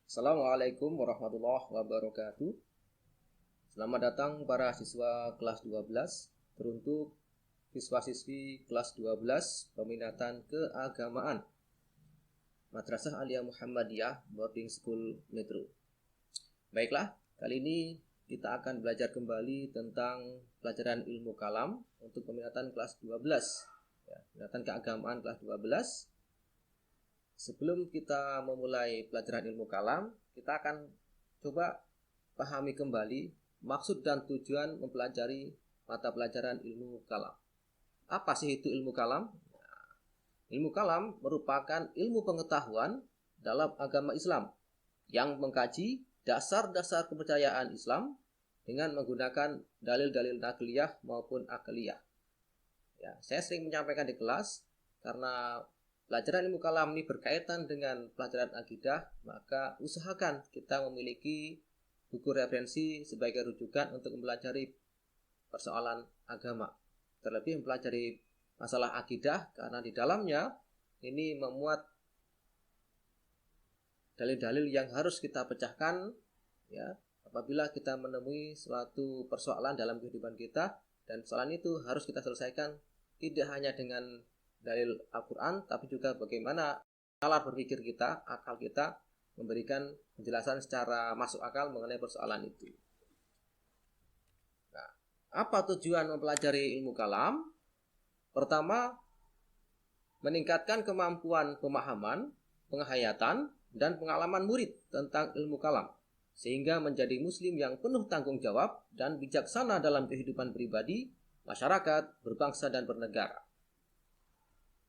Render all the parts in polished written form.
Assalamualaikum warahmatullahi wabarakatuh. Selamat datang para siswa kelas 12, teruntuk siswa-siswi kelas 12 peminatan keagamaan Madrasah Aliyah Muhammadiyah Boarding School Metro. Baiklah, kali ini kita akan belajar kembali tentang pelajaran ilmu kalam untuk peminatan kelas 12. Ya, peminatan keagamaan kelas 12. Sebelum kita memulai pelajaran ilmu kalam, kita akan coba pahami kembali maksud dan tujuan mempelajari mata pelajaran ilmu kalam. Apa sih itu ilmu kalam? Ilmu kalam merupakan ilmu pengetahuan dalam agama Islam yang mengkaji dasar-dasar kepercayaan Islam dengan menggunakan dalil-dalil nakliyah maupun akliyah. Ya, saya sering menyampaikan di kelas karena pelajaran ilmu kalam ini berkaitan dengan pelajaran akidah, maka usahakan kita memiliki buku referensi sebagai rujukan untuk mempelajari persoalan agama. Terlebih mempelajari masalah akidah karena di dalamnya ini memuat dalil-dalil yang harus kita pecahkan ya apabila kita menemui suatu persoalan dalam kehidupan kita, dan persoalan itu harus kita selesaikan tidak hanya dengan dalil Al-Quran, tapi juga bagaimana nalar berpikir kita, akal kita memberikan penjelasan secara masuk akal mengenai persoalan itu. Nah, apa tujuan mempelajari ilmu kalam? Pertama, meningkatkan kemampuan pemahaman, penghayatan, dan pengalaman murid tentang ilmu kalam, sehingga menjadi muslim yang penuh tanggung jawab dan bijaksana dalam kehidupan pribadi, masyarakat, berbangsa, dan bernegara.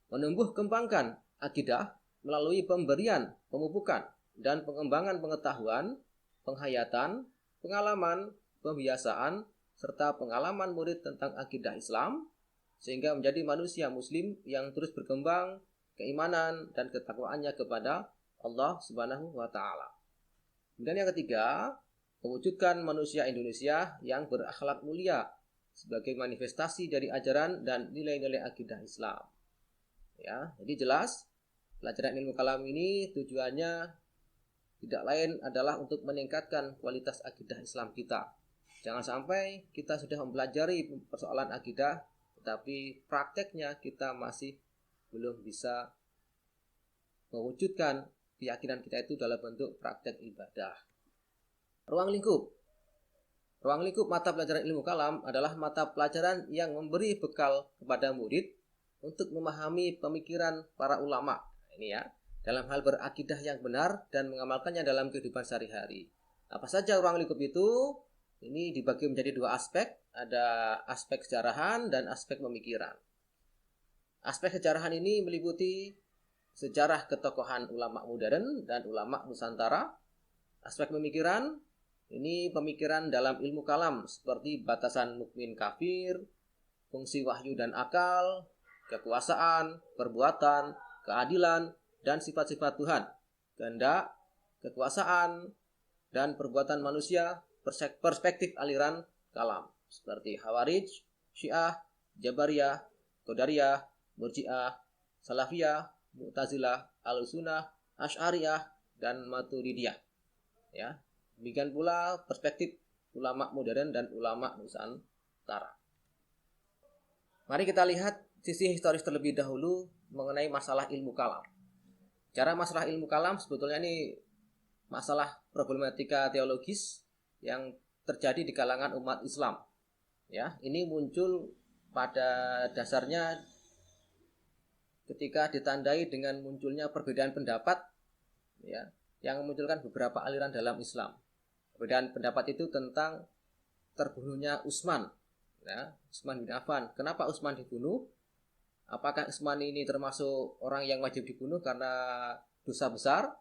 Menumbuh kembangkan akidah melalui pemberian, pemupukan, dan pengembangan pengetahuan, penghayatan, pengalaman, pembiasaan, serta pengalaman murid tentang akidah Islam, sehingga menjadi manusia muslim yang terus berkembang keimanan dan ketakwaannya kepada Allah Subhanahu wa Ta'ala. Dan yang ketiga, mewujudkan manusia Indonesia yang berakhlak mulia sebagai manifestasi dari ajaran dan nilai-nilai akidah Islam. Ya, jadi jelas pelajaran ilmu kalam ini tujuannya tidak lain adalah untuk meningkatkan kualitas akidah Islam kita. Jangan sampai kita sudah mempelajari persoalan akidah, tetapi prakteknya kita masih belum bisa mewujudkan keyakinan kita itu dalam bentuk praktek ibadah. Ruang lingkup mata pelajaran ilmu kalam adalah mata pelajaran yang memberi bekal kepada murid untuk memahami pemikiran para ulama ini ya, dalam hal berakidah yang benar dan mengamalkannya dalam kehidupan sehari-hari. Apa saja ruang lingkup itu? Ini dibagi menjadi dua aspek, ada aspek sejarahan dan aspek pemikiran. Aspek sejarahan ini meliputi sejarah ketokohan ulama modern dan ulama Nusantara. Aspek pemikiran ini pemikiran dalam ilmu kalam seperti batasan mukmin kafir, fungsi wahyu dan akal, kekuasaan, perbuatan, keadilan, dan sifat-sifat Tuhan, kehendak, kekuasaan, dan perbuatan manusia, perspektif aliran kalam seperti Khawarij, Syiah, Jabariyah, Qadariyah, Murji'ah, Salafiyah, Mu'tazilah, Ahlussunnah, Asy'ariyah, dan Maturidiyah. Ya, demikian pula perspektif ulama modern dan ulama Nusantara. Mari kita lihat sisi historis terlebih dahulu mengenai masalah ilmu kalam. Cara masalah ilmu kalam sebetulnya ini masalah problematika teologis yang terjadi di kalangan umat Islam. Ya, ini muncul pada dasarnya ketika ditandai dengan munculnya perbedaan pendapat ya, yang memunculkan beberapa aliran dalam Islam. Perbedaan pendapat itu tentang terbunuhnya Utsman, ya, Utsman bin Affan. Kenapa Utsman dibunuh? Apakah Utsman ini termasuk orang yang wajib dibunuh karena dosa besar?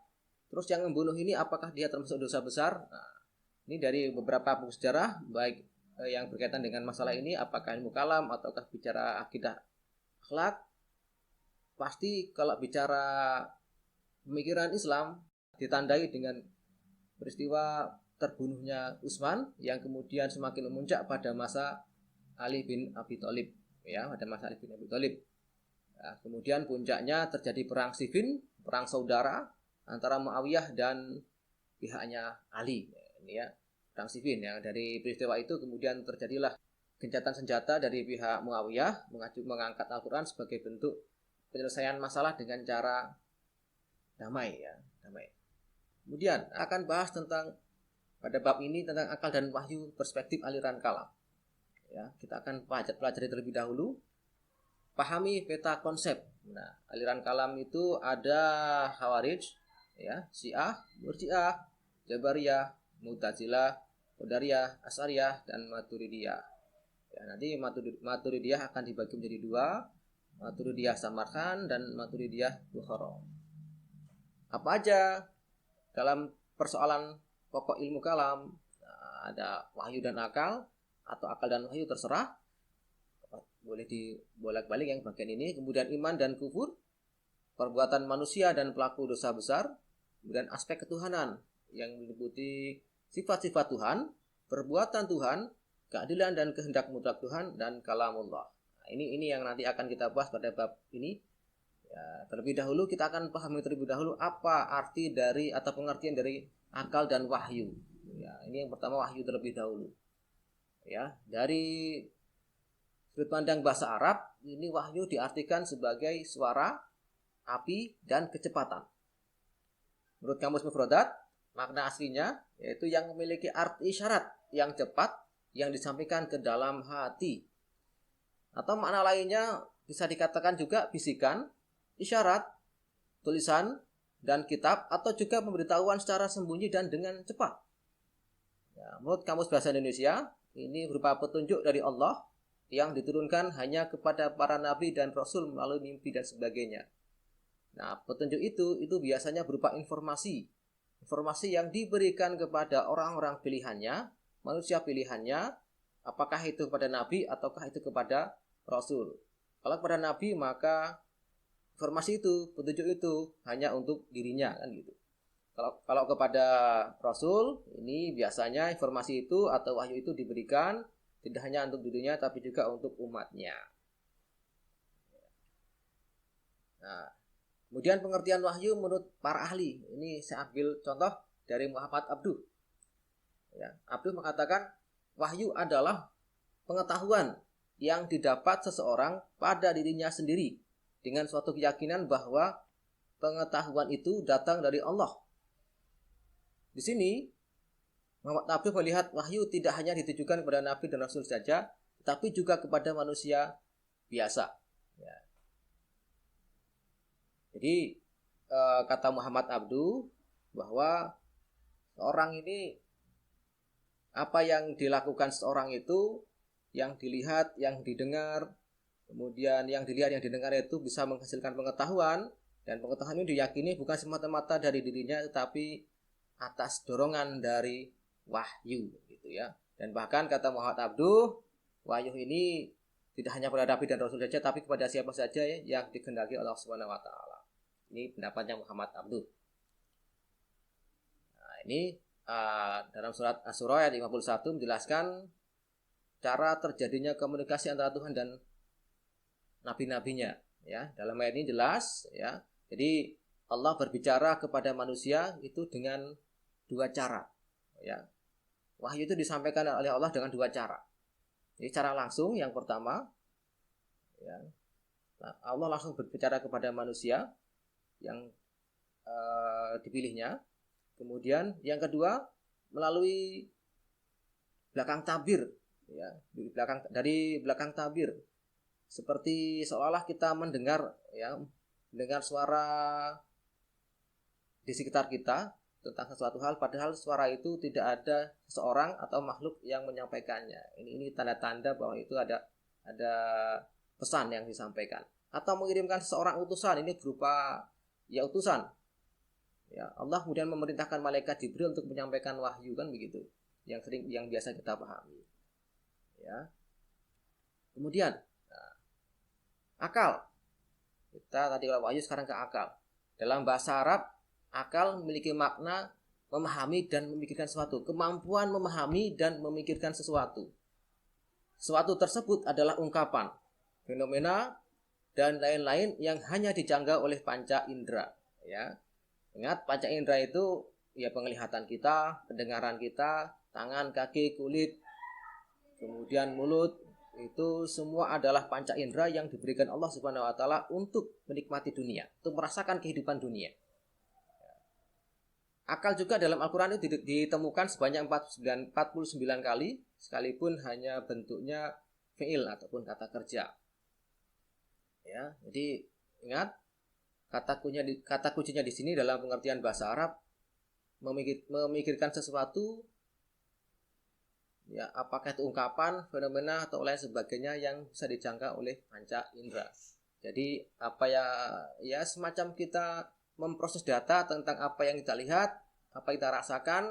Terus yang membunuh ini apakah dia termasuk dosa besar? Nah, ini dari beberapa buku sejarah, baik yang berkaitan dengan masalah ini, apakah ilmu kalam ataukah bicara akidah akhlak. Pasti kalau bicara pemikiran Islam ditandai dengan peristiwa terbunuhnya Utsman yang kemudian semakin memuncak pada masa Ali bin Abi Thalib, ya, pada masa Ali bin Abi Thalib. Nah, kemudian puncaknya terjadi perang Siffin, perang saudara antara Muawiyah dan pihaknya Ali. Ini ya, perang Siffin ya. Dari peristiwa itu kemudian terjadilah gencatan senjata dari pihak Muawiyah mengangkat Al-Quran sebagai bentuk penyelesaian masalah dengan cara damai ya, damai. Kemudian akan bahas tentang pada bab ini tentang akal dan wahyu perspektif aliran kalam. Ya, kita akan pelajari terlebih dahulu. Pahami peta konsep. Nah, aliran kalam itu ada Khawarij, ya, Syiah, Murji'ah, Jabariyah, Mu'tazilah, Qadariyah, Asy'ariyah, dan Maturidiyah. Ya, nanti Maturidiyah akan dibagi menjadi dua, Maturidiyah Samarkand dan Maturidiyah Bukhara. Apa aja dalam persoalan pokok ilmu kalam? Nah, ada wahyu dan akal, atau akal dan wahyu terserah, boleh dibolak-balik yang bagian ini. Kemudian iman dan kufur, perbuatan manusia dan pelaku dosa besar, kemudian aspek ketuhanan yang meliputi sifat-sifat Tuhan, perbuatan Tuhan, keadilan dan kehendak mutlak Tuhan, dan kalamullah. Nah, ini yang nanti akan kita bahas pada bab ini. Ya, terlebih dahulu kita akan pahami terlebih dahulu apa arti dari atau pengertian dari akal dan wahyu. Ya, ini yang pertama, wahyu terlebih dahulu. Ya, dari sudut pandang bahasa Arab, ini wahyu diartikan sebagai suara, api, dan kecepatan. Menurut Kamus Mufradat, makna aslinya yaitu yang memiliki arti isyarat yang cepat yang disampaikan ke dalam hati. Atau makna lainnya bisa dikatakan juga bisikan, isyarat, tulisan, dan kitab, atau juga pemberitahuan secara sembunyi dan dengan cepat. Ya, menurut Kamus Bahasa Indonesia, ini berupa petunjuk dari Allah yang diturunkan hanya kepada para nabi dan rasul melalui mimpi dan sebagainya. Nah, petunjuk itu biasanya berupa informasi yang diberikan kepada orang-orang pilihannya, manusia pilihannya, apakah itu kepada nabi ataukah itu kepada rasul. Kalau kepada nabi, maka informasi itu, petunjuk itu hanya untuk dirinya, kan gitu. Kalau kepada rasul, ini biasanya informasi itu atau wahyu itu diberikan tidak hanya untuk dirinya tapi juga untuk umatnya. Nah, kemudian pengertian wahyu menurut para ahli. Ini saya ambil contoh dari Muhammad Abduh. Ya, Abduh mengatakan wahyu adalah pengetahuan yang didapat seseorang pada dirinya sendiri dengan suatu keyakinan bahwa pengetahuan itu datang dari Allah. Di sini Muhammad Abduh melihat wahyu tidak hanya ditujukan kepada nabi dan rasul saja, tetapi juga kepada manusia biasa. Ya. Jadi kata Muhammad Abduh bahwa seorang ini, apa yang dilakukan seorang itu, yang dilihat, yang didengar, kemudian yang dilihat, yang didengar itu bisa menghasilkan pengetahuan, dan pengetahuan ini diyakini bukan semata-mata dari dirinya, tetapi atas dorongan dari wahyu, gitu ya. Dan bahkan kata Muhammad Abduh, wahyu ini tidak hanya pada nabi dan rasul saja, tapi kepada siapa saja ya, yang dikehendaki Allah Subhanahu wa taala. Ini pendapatnya Muhammad Abduh. Nah, ini dalam surat Asy-Syura ayat 51 menjelaskan cara terjadinya komunikasi antara Tuhan dan nabi-nabinya, ya. Dalam ayat ini jelas, ya. Jadi Allah berbicara kepada manusia itu dengan dua cara, ya. Wahyu itu disampaikan oleh Allah dengan dua cara. Jadi cara langsung yang pertama, ya. Nah, Allah langsung berbicara kepada manusia yang dipilihnya. Kemudian yang kedua melalui belakang tabir, ya, dari belakang tabir, seperti seolah-olah kita mendengar, ya, mendengar suara di sekitar kita tentang sesuatu hal, padahal suara itu tidak ada seseorang atau makhluk yang menyampaikannya. Ini tanda-tanda bahwa itu ada pesan yang disampaikan. Atau mengirimkan seseorang utusan, ini berupa ya utusan. Ya, Allah kemudian memerintahkan malaikat Jibril untuk menyampaikan wahyu, kan begitu. Yang biasa kita pahami. Ya. Kemudian akal. Kita tadi kalau wahyu, sekarang ke akal. Dalam bahasa Arab, akal memiliki makna memahami dan memikirkan sesuatu, kemampuan memahami dan memikirkan sesuatu. Sesuatu tersebut adalah ungkapan, fenomena, dan lain-lain yang hanya dijangkau oleh panca indera. Ya. Ingat, panca indera itu ya penglihatan kita, pendengaran kita, tangan, kaki, kulit, kemudian mulut, itu semua adalah panca indera yang diberikan Allah Subhanahu wa taala untuk menikmati dunia, untuk merasakan kehidupan dunia. Akal juga dalam Al-Qur'an itu ditemukan sebanyak 49 kali, sekalipun hanya bentuknya fi'il ataupun kata kerja. Ya, jadi ingat kata kuncinya di sini dalam pengertian bahasa Arab, memikirkan sesuatu, ya, apakah itu ungkapan, fenomena atau lain sebagainya yang bisa dijangka oleh panca indera. Jadi apa ya semacam kita memproses data tentang apa yang kita lihat, apa yang kita rasakan,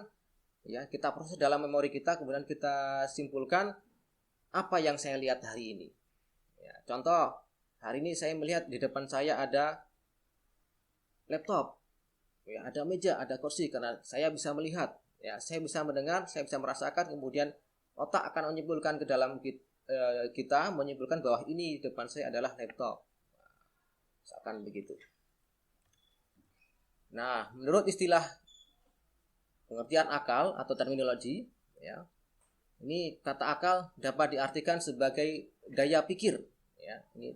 ya, kita proses dalam memori kita, kemudian kita simpulkan apa yang saya lihat hari ini. Ya, contoh, hari ini saya melihat di depan saya ada laptop, ya, ada meja, ada kursi, karena saya bisa melihat, ya, saya bisa mendengar, saya bisa merasakan, kemudian otak akan menyimpulkan ke dalam kita menyimpulkan bahwa ini di depan saya adalah laptop. Misalkan begitu. Nah, menurut istilah pengertian akal atau terminologi, ya, ini kata akal dapat diartikan sebagai daya pikir, ya, ini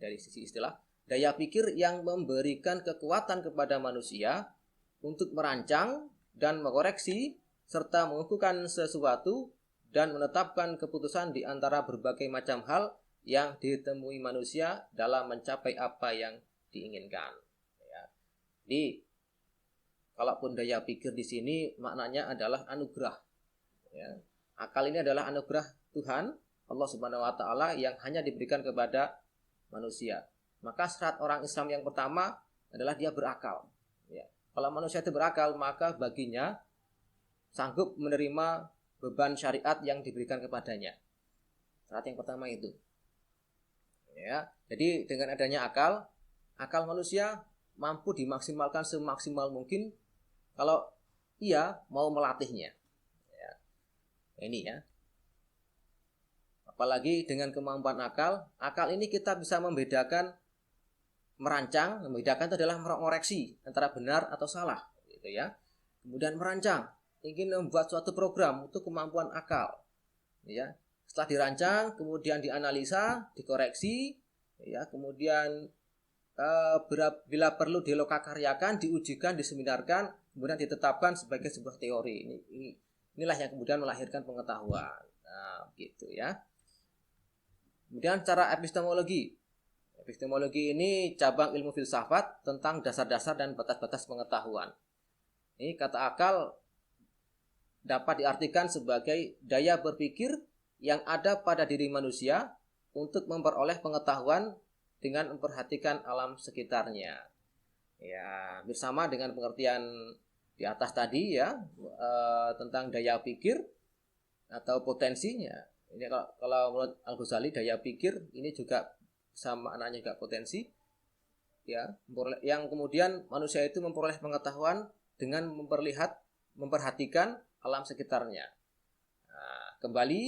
dari sisi istilah, daya pikir yang memberikan kekuatan kepada manusia untuk merancang dan mengoreksi serta mengukuhkan sesuatu dan menetapkan keputusan di antara berbagai macam hal yang ditemui manusia dalam mencapai apa yang diinginkan. Ya. Jadi, kalaupun daya pikir di sini maknanya adalah anugerah. Ya. Akal ini adalah anugerah Tuhan, Allah Subhanahu wa taala, yang hanya diberikan kepada manusia. Maka syarat orang Islam yang pertama adalah dia berakal. Ya. Kalau manusia itu berakal, maka baginya sanggup menerima beban syariat yang diberikan kepadanya. Syarat yang pertama itu. Ya, jadi dengan adanya akal manusia mampu dimaksimalkan semaksimal mungkin kalau ia mau melatihnya. Ya. Ini ya. Apalagi dengan kemampuan akal ini kita bisa membedakan, merancang, membedakan itu adalah mengoreksi antara benar atau salah, gitu ya. Kemudian merancang, ingin membuat suatu program, itu kemampuan akal, ya. Setelah dirancang, kemudian dianalisa, dikoreksi, ya, kemudian bila perlu dilokakaryakan, diujikan, diseminarkan, kemudian ditetapkan sebagai sebuah teori. Inilah yang kemudian melahirkan pengetahuan. Nah, gitu ya. Kemudian cara epistemologi. Epistemologi ini cabang ilmu filsafat tentang dasar-dasar dan batas-batas pengetahuan. Ini kata akal dapat diartikan sebagai daya berpikir yang ada pada diri manusia untuk memperoleh pengetahuan dengan memperhatikan alam sekitarnya. Ya, bersama dengan pengertian di atas tadi, ya, tentang daya pikir atau potensinya. Ini kalau menurut Al-Ghazali, daya pikir ini juga sama maknanya juga potensi, ya, yang kemudian manusia itu memperoleh pengetahuan dengan memperhatikan alam sekitarnya. Nah, kembali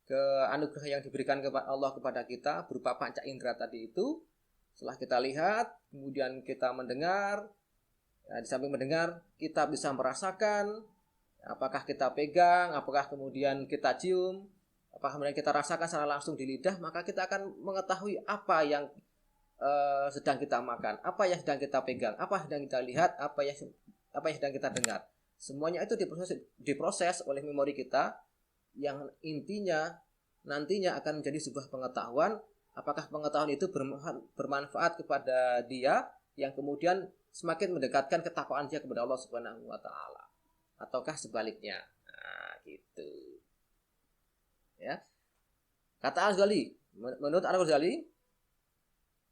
ke anugerah yang diberikan Allah kepada kita berupa panca indera tadi itu. Setelah kita lihat, kemudian kita mendengar, ya, di samping mendengar kita bisa merasakan, apakah kita pegang, apakah kemudian kita cium, apakah kemudian kita rasakan secara langsung di lidah, maka kita akan mengetahui apa yang sedang kita makan, apa yang sedang kita pegang, apa yang sedang kita lihat, apa yang sedang kita dengar. Semuanya itu diproses oleh memori kita, yang intinya nantinya akan menjadi sebuah pengetahuan. Apakah pengetahuan itu bermanfaat kepada dia, yang kemudian semakin mendekatkan ketakwaan dia kepada Allah Subhanahu wa taala, ataukah sebaliknya. Nah, gitu. Ya. Kata Al-Ghazali, menurut Al-Ghazali,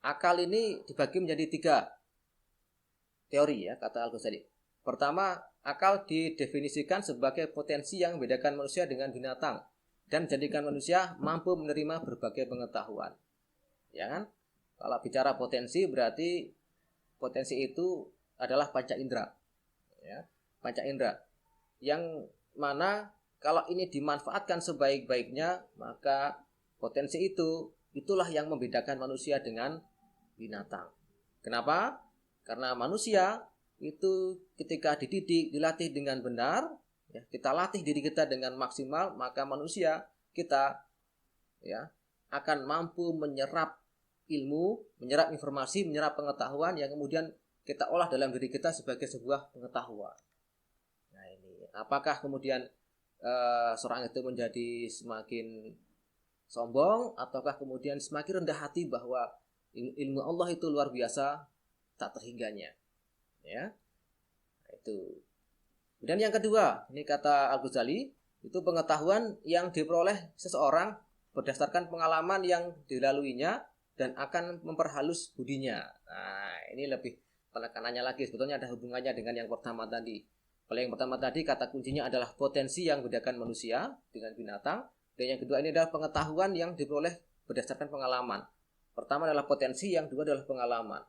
akal ini dibagi menjadi 3 teori, ya, kata Al-Ghazali. Pertama, akal didefinisikan sebagai potensi yang membedakan manusia dengan binatang dan menjadikan manusia mampu menerima berbagai pengetahuan. Ya kan? Kalau bicara potensi, berarti potensi itu adalah panca indera. Ya, panca indera. Yang mana kalau ini dimanfaatkan sebaik-baiknya, maka potensi itulah yang membedakan manusia dengan binatang. Kenapa? Karena manusia itu ketika dididik, dilatih dengan benar, ya, kita latih diri kita dengan maksimal, maka manusia kita, ya, akan mampu menyerap ilmu, menyerap informasi, menyerap pengetahuan yang kemudian kita olah dalam diri kita sebagai sebuah pengetahuan. Nah ini, apakah kemudian seorang itu menjadi semakin sombong, ataukah kemudian semakin rendah hati bahwa ilmu Allah itu luar biasa, tak terhingganya, ya. Itu. Dan yang kedua, ini kata Al-Ghazali, itu pengetahuan yang diperoleh seseorang berdasarkan pengalaman yang dilaluinya dan akan memperhalus budinya. Nah, ini lebih penekanannya lagi, sebetulnya ada hubungannya dengan yang pertama tadi. Kalau yang pertama tadi kata kuncinya adalah potensi yang membedakan manusia dengan binatang, dan yang kedua ini adalah pengetahuan yang diperoleh berdasarkan pengalaman. Pertama adalah potensi, yang kedua adalah pengalaman.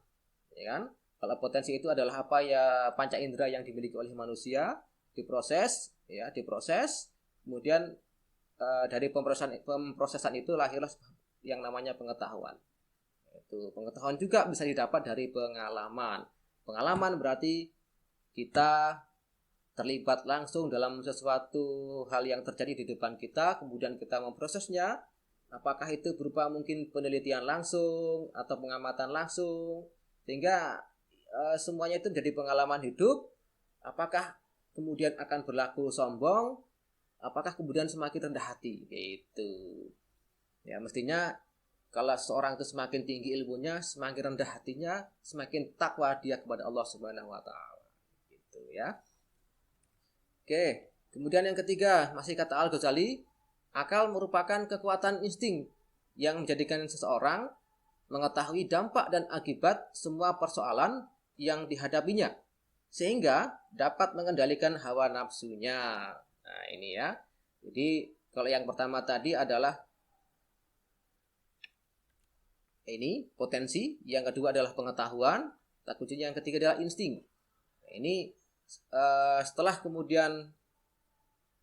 Ya kan? Kalau potensi itu adalah apa ya, panca indera yang dimiliki oleh manusia, diproses, ya, diproses, kemudian dari pemrosesan itu lahirlah yang namanya pengetahuan. Itu pengetahuan juga bisa didapat dari pengalaman. Pengalaman berarti kita terlibat langsung dalam sesuatu hal yang terjadi di depan kita, kemudian kita memprosesnya, apakah itu berupa mungkin penelitian langsung atau pengamatan langsung, sehingga semuanya itu menjadi pengalaman hidup. Apakah kemudian akan berlaku sombong, apakah kemudian semakin rendah hati, gitu. Ya, mestinya kalau seorang itu semakin tinggi ilmunya, semakin rendah hatinya, semakin takwa dia kepada Allah Subhanahu wa taala. Gitu ya. Oke, kemudian yang ketiga, masih kata Al-Ghazali, akal merupakan kekuatan insting yang menjadikan seseorang mengetahui dampak dan akibat semua persoalan yang dihadapinya, sehingga dapat mengendalikan hawa nafsunya. Nah ini ya, jadi kalau yang pertama tadi adalah ini potensi, yang kedua adalah pengetahuan, kuncinya yang ketiga adalah insting. Nah, ini setelah kemudian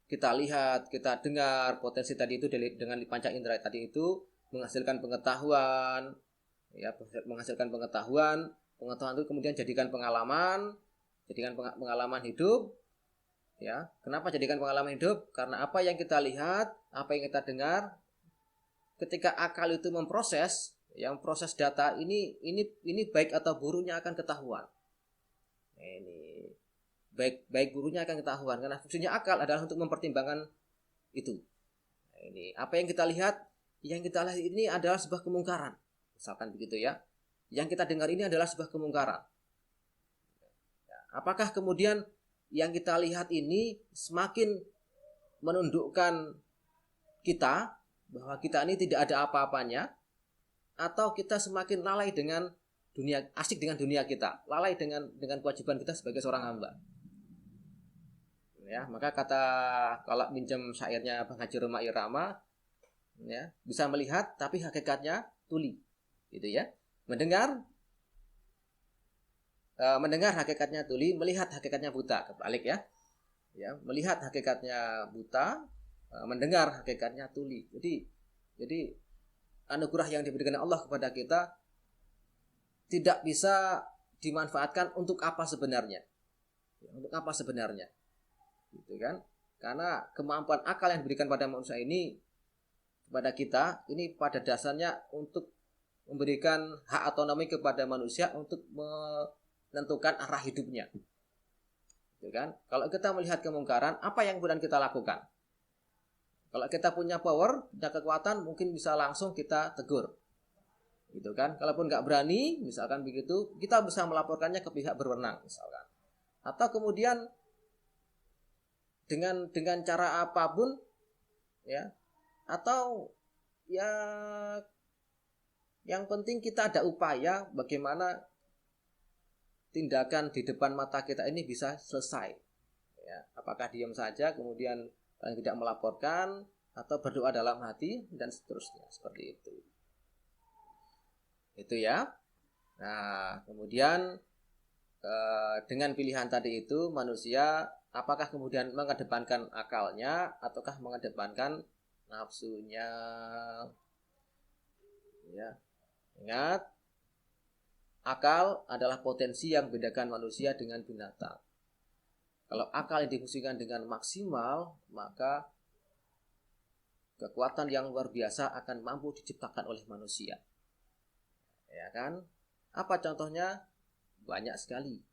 kita lihat, kita dengar potensi tadi itu dengan panca indera tadi itu menghasilkan pengetahuan, ya, menghasilkan pengetahuan itu kemudian jadikan pengalaman hidup, ya. Kenapa jadikan pengalaman hidup? Karena apa yang kita lihat, apa yang kita dengar, ketika akal itu memproses, yang proses data ini baik atau buruknya akan ketahuan. Nah, ini baik buruknya akan ketahuan, karena fungsinya akal adalah untuk mempertimbangkan itu. Nah, ini apa yang kita lihat, ini adalah sebuah kemungkaran, misalkan begitu ya. Yang kita dengar ini adalah sebuah kemungkaran. Apakah kemudian yang kita lihat ini semakin menundukkan kita bahwa kita ini tidak ada apa-apanya, atau kita semakin lalai dengan dunia, asik dengan dunia kita, lalai dengan kewajiban kita sebagai seorang hamba. Ya, maka kalau minjem syairnya Bang Haji Roma Irama, ya, bisa melihat tapi hakikatnya tuli, gitu ya. Mendengar hakikatnya tuli, melihat hakikatnya buta, kebalik ya. Ya, melihat hakikatnya buta, mendengar hakikatnya tuli. Jadi anugerah yang diberikan Allah kepada kita tidak bisa dimanfaatkan untuk apa sebenarnya. Untuk apa sebenarnya? Gitu kan? Karena kemampuan akal yang diberikan pada manusia ini kepada kita ini pada dasarnya untuk memberikan hak otonomi kepada manusia untuk menentukan arah hidupnya. Gitu kan? Kalau kita melihat kemungkaran, apa yang kemudian kita lakukan? Kalau kita punya power, punya kekuatan, mungkin bisa langsung kita tegur. Gitu kan? Kalaupun nggak berani, misalkan begitu, kita bisa melaporkannya ke pihak berwenang, misalkan. Atau kemudian dengan cara apapun, ya, atau ya, yang penting kita ada upaya bagaimana tindakan di depan mata kita ini bisa selesai. Ya, apakah diam saja kemudian tidak melaporkan, atau berdoa dalam hati, dan seterusnya, seperti itu. Itu ya. Nah, kemudian dengan pilihan tadi itu manusia apakah kemudian mengedepankan akalnya ataukah mengedepankan nafsunya? Ya. Ingat, akal adalah potensi yang membedakan manusia dengan binatang. Kalau akal yang difungsikan dengan maksimal, maka kekuatan yang luar biasa akan mampu diciptakan oleh manusia. Ya kan? Apa contohnya? Banyak sekali.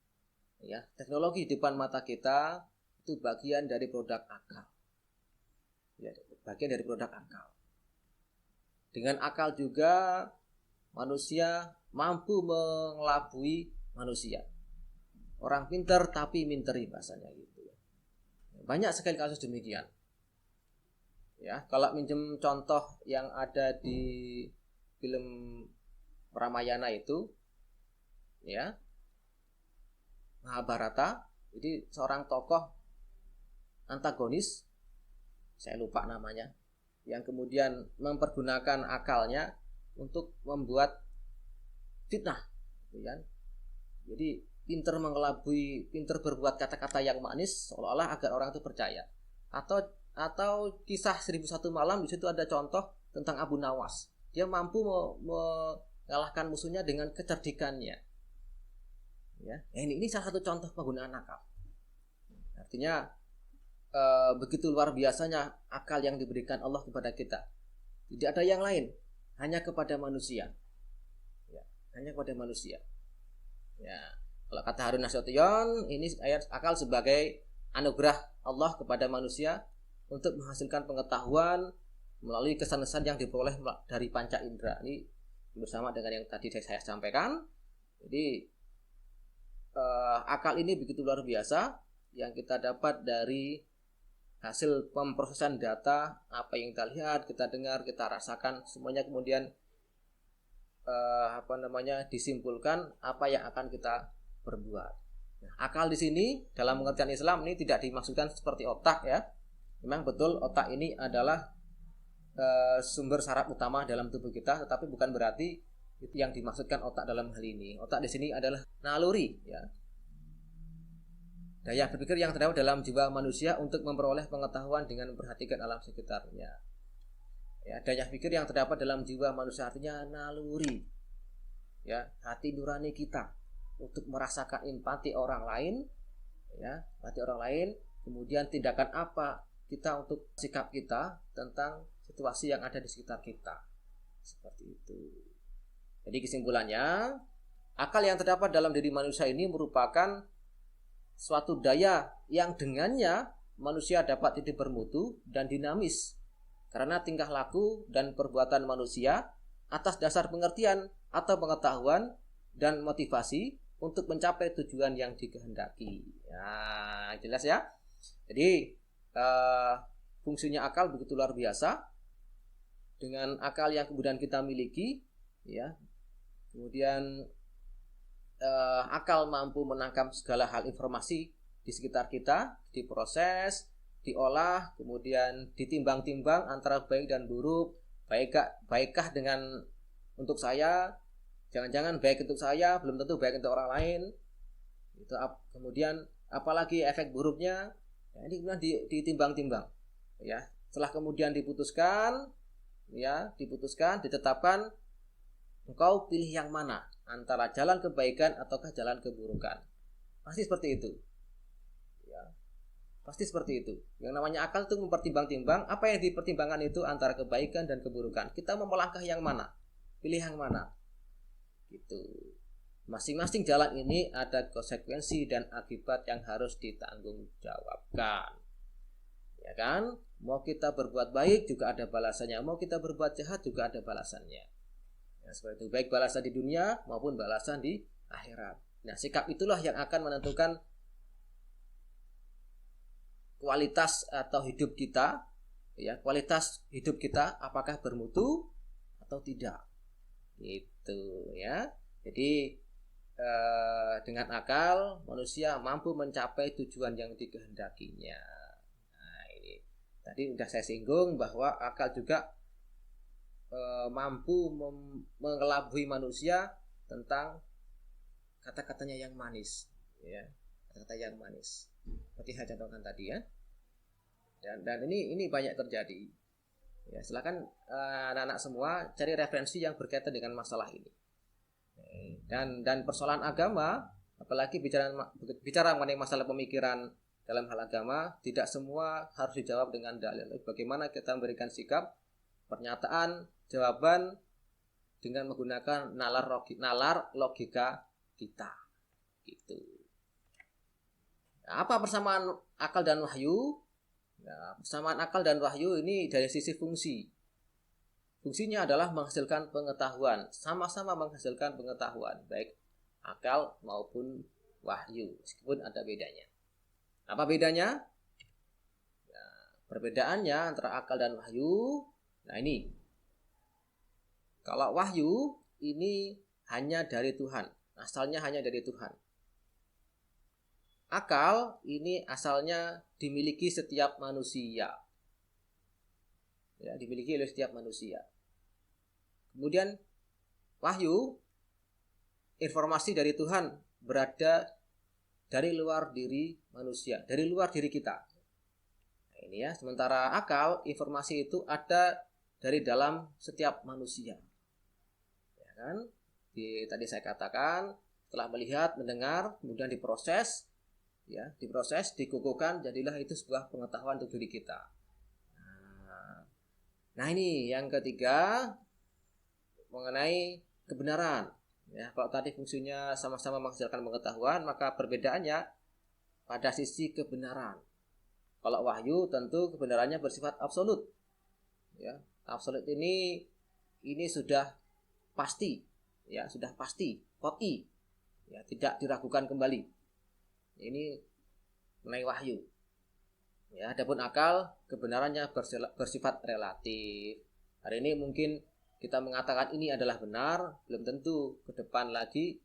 Ya, teknologi di depan mata kita itu bagian dari produk akal. Ya, bagian dari produk akal. Dengan akal juga manusia mampu mengelabui manusia. Orang pintar tapi minteri bahasanya gitu. Banyak sekali kasus demikian. Ya, kalau minjem contoh yang ada di film Ramayana itu, ya, Mahabharata, jadi seorang tokoh antagonis, saya lupa namanya, yang kemudian mempergunakan akalnya untuk membuat fitnah, gitu kan? Jadi pinter mengelabui, pinter berbuat kata-kata yang manis seolah-olah agar orang itu percaya. Atau kisah 1001 malam, di situ ada contoh tentang Abu Nawas. Dia mampu mengalahkan musuhnya dengan kecerdikannya. Ya, ini salah satu contoh penggunaan akal. Artinya begitu luar biasanya akal yang diberikan Allah kepada kita. Tidak ada yang lain, hanya kepada manusia. Ya, hanya kepada manusia. Ya, kalau kata Harun Nasution, ini ayat akal sebagai anugerah Allah kepada manusia untuk menghasilkan pengetahuan melalui kesan-kesan yang diperoleh dari panca indera. Ini bersama dengan yang tadi saya sampaikan. Jadi akal ini begitu luar biasa yang kita dapat dari hasil pemrosesan data, apa yang kita lihat, kita dengar, kita rasakan, semuanya kemudian disimpulkan apa yang akan kita berbuat. Nah, akal di sini dalam pengertian Islam ini tidak dimaksudkan seperti otak ya. Memang betul otak ini adalah sumber saraf utama dalam tubuh kita, tetapi bukan berarti itu yang dimaksudkan otak dalam hal ini. Otak di sini adalah naluri, ya. Daya berpikir yang terdapat dalam jiwa manusia untuk memperoleh pengetahuan dengan memperhatikan alam sekitarnya. Ya, daya pikir yang terdapat dalam jiwa manusia artinya naluri. Ya, hati nurani kita untuk merasakan empati orang lain, ya, empati orang lain, kemudian tindakan apa kita untuk sikap kita tentang situasi yang ada di sekitar kita. Seperti itu. Jadi kesimpulannya, akal yang terdapat dalam diri manusia ini merupakan suatu daya yang dengannya manusia dapat hidup bermutu dan dinamis karena tingkah laku dan perbuatan manusia atas dasar pengertian atau pengetahuan dan motivasi untuk mencapai tujuan yang dikehendaki. Nah, jelas ya. Jadi fungsinya akal begitu luar biasa. Dengan akal yang kemudian kita miliki, ya, kemudian akal mampu menangkap segala hal informasi di sekitar kita, diproses, diolah, kemudian ditimbang-timbang antara baik dan buruk, baikkah dengan untuk saya, jangan-jangan baik untuk saya, belum tentu baik untuk orang lain. Itu kemudian apalagi efek buruknya, ya, ini kemudian ditimbang-timbang, ya. Setelah kemudian diputuskan, ditetapkan, engkau pilih yang mana antara jalan kebaikan ataukah jalan keburukan. Pasti seperti itu. Ya. Pasti seperti itu. Yang namanya akal itu mempertimbang-timbang apa yang dipertimbangkan itu antara kebaikan dan keburukan. Kita mau melangkah yang mana? Pilih yang mana? Gitu. Masing-masing jalan ini ada konsekuensi dan akibat yang harus ditanggungjawabkan. Ya kan? Mau kita berbuat baik juga ada balasannya, mau kita berbuat jahat juga ada balasannya. Ya, seperti itu, baik balasan di dunia maupun balasan di akhirat. Nah, sikap itulah yang akan menentukan kualitas atau hidup kita, ya, kualitas hidup kita apakah bermutu atau tidak. Gitu, ya. Jadi dengan akal manusia mampu mencapai tujuan yang dikehendakinya. Nah, ini tadi sudah saya singgung bahwa akal juga mampu mengelabui manusia tentang kata-katanya yang manis, ya, kata-kata yang manis seperti saya contohkan tadi, ya. Dan ini banyak terjadi, ya. Silakan anak-anak semua cari referensi yang berkaitan dengan masalah ini. Dan persoalan agama, apalagi bicara mengenai masalah pemikiran dalam hal agama, tidak semua harus dijawab dengan dalil. Bagaimana kita memberikan sikap, pernyataan, jawaban dengan menggunakan nalar logika kita. Gitu. Nah, apa persamaan akal dan wahyu? Nah, persamaan akal dan wahyu ini dari sisi fungsi. Fungsinya adalah menghasilkan pengetahuan, sama-sama menghasilkan pengetahuan, baik akal maupun wahyu, meskipun ada bedanya. Apa bedanya? Nah, perbedaannya antara akal dan wahyu, nah ini. Kalau wahyu ini hanya dari Tuhan, asalnya hanya dari Tuhan. Akal ini asalnya dimiliki setiap manusia. Ya, dimiliki oleh setiap manusia. Kemudian wahyu, informasi dari Tuhan berada dari luar diri manusia, dari luar diri kita. Nah, ini ya, sementara akal, informasi itu ada dari dalam setiap manusia. Ya kan? Tadi saya katakan, setelah melihat, mendengar, kemudian diproses, ya, dikukuhkan, jadilah itu sebuah pengetahuan untuk diri kita. Nah ini yang ketiga mengenai kebenaran. Ya, kalau tadi fungsinya sama-sama menghasilkan pengetahuan, maka perbedaannya pada sisi kebenaran. Kalau wahyu tentu kebenarannya bersifat absolut. Ya, absolut ini sudah pasti, ya sudah pasti, qat'i, ya tidak diragukan kembali. Ini mengenai wahyu. Ya, adapun akal kebenarannya bersifat relatif. Hari ini mungkin kita mengatakan ini adalah benar, belum tentu ke depan lagi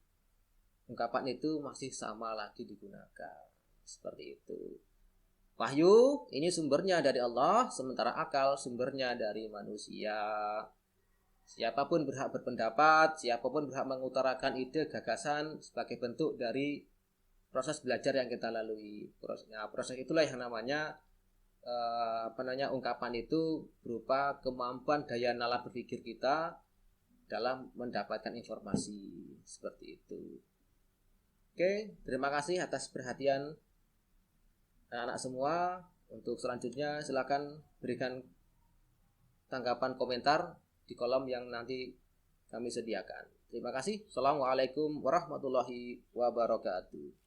ungkapan itu masih sama lagi digunakan. Seperti itu. Wahyu ini sumbernya dari Allah, sementara akal sumbernya dari manusia. Siapapun berhak berpendapat, siapapun berhak mengutarakan ide, gagasan sebagai bentuk dari proses belajar yang kita lalui. Proses itulah yang namanya ungkapan itu berupa kemampuan daya nalar berpikir kita dalam mendapatkan informasi seperti itu. Oke, terima kasih atas perhatian anak-anak semua. Untuk selanjutnya silakan berikan tanggapan komentar di kolom yang nanti kami sediakan. Terima kasih. Assalamualaikum warahmatullahi wabarakatuh.